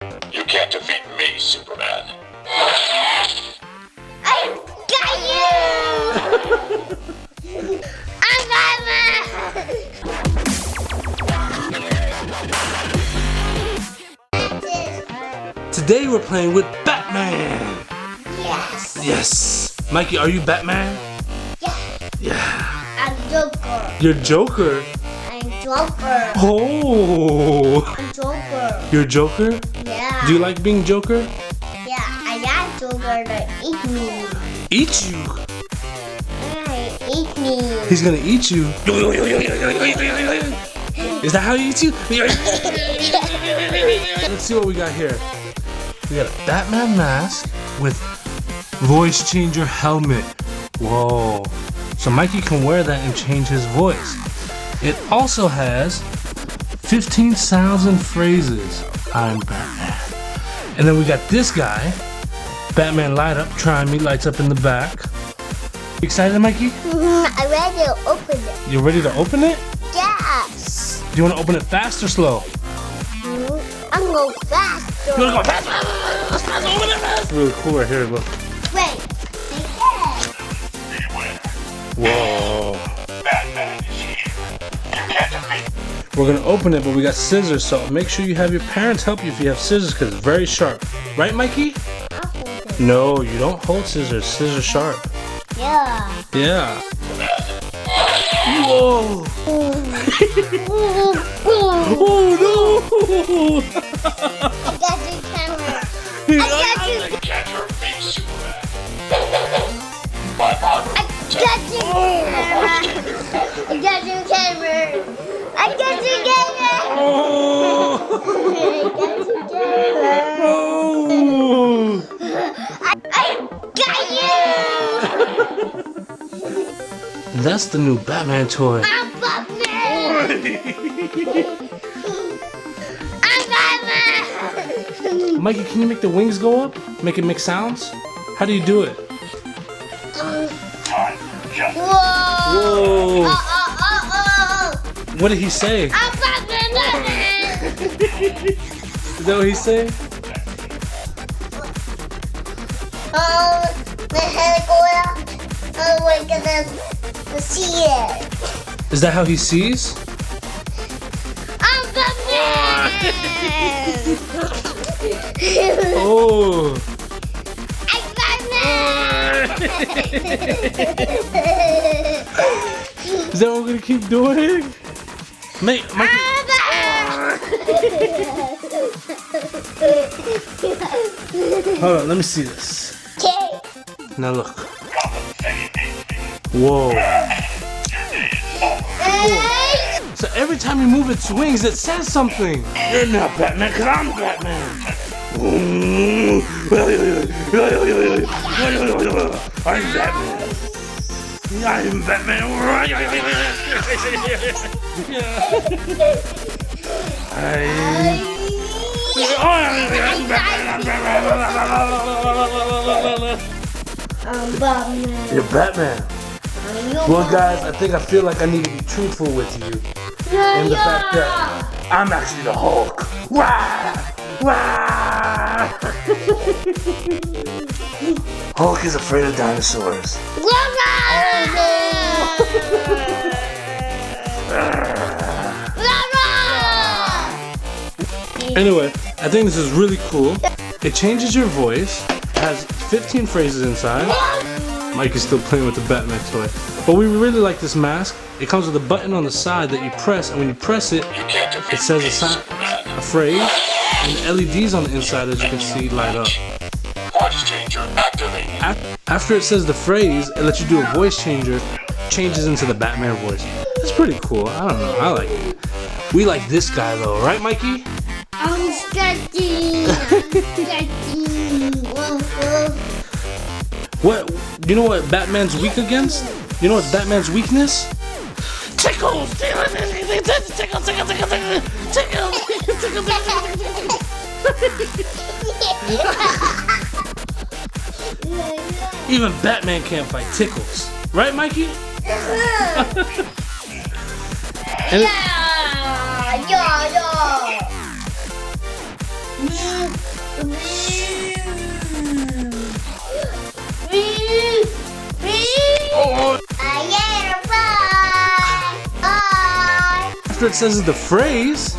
You can't defeat me, Superman. I got you! I'm Batman! Today we're playing with Batman. Yes. Yes. Mikey, are you Batman? Yeah. Yeah. I'm Joker. You're Joker. I'm Joker. Oh. I'm Joker. You're Joker? Yeah. Do you like being Joker? Yeah, I got Joker to eat me. Eat you. Yeah, eat me. He's gonna eat you. Is that how he eats you? Let's see what we got here. We got a Batman mask with voice changer helmet. Whoa. So Mikey can wear that and change his voice. It also has 15,000 phrases. I'm Batman. And then we got this guy, Batman light up, trying me, lights up in the back. You excited, Mikey? I'm ready to open it. You ready to open it? Yes. Do you want to open it fast or slow? I'm going faster. You want to go fast? Open it fast. It's really cool right here, look. Wait. Whoa. Batman is here. You can't defeat me. We're gonna open it, but we got scissors, so make sure you have your parents help you if you have scissors, because it's very sharp. Right, Mikey? I'll hold it. No, you don't hold scissors. Scissors sharp. Yeah. Yeah. Whoa. Oh no! I got your camera. I got you. You can't hurt me, Superman. My body. I got you. I got your camera. I got your camera. Oh! I got you. That's the new Batman toy. I'm Batman. I'm Batman. Mikey, can you make the wings go up? Make it make sounds? How do you do it? Time just Whoa. Whoa! Oh. What did he say? I'm Batman. Is that what he said? My head going up. Oh my goodness. See it. Is that how he sees? I'm Batman. Oh! I'm Batman. Is that what we're gonna keep doing? Mikey. I'm Batman. Hold on, let me see this. Okay. Now look. Whoa. So every time you move its wings, it says something. You're not Batman, cause I'm Batman. I'm Batman. I'm Batman. I'm Batman. You're Batman. Well, guys, I think I feel like I need to be truthful with you. In the fact that I'm actually the Hulk. Wah! Wah! Hulk is afraid of dinosaurs. Anyway, I think this is really cool. It changes your voice, has 15 phrases inside. Mike is still playing with the Batman toy. But we really like this mask. It comes with a button on the side that you press, and when you press it, it says a phrase, and the LEDs on the inside, as you can see, light up. voice changer activated. After it says the phrase, it lets you do a voice changer, changes into the Batman voice. It's pretty cool. I don't know. I like it. We like this guy though, right, Mikey? I'm stretching. What? You know what Batman's weak against? You know what's Batman's weakness? Tickles! Even Batman can't fight tickles. Right, Mikey? And Oh. I get a fly. After it says the phrase,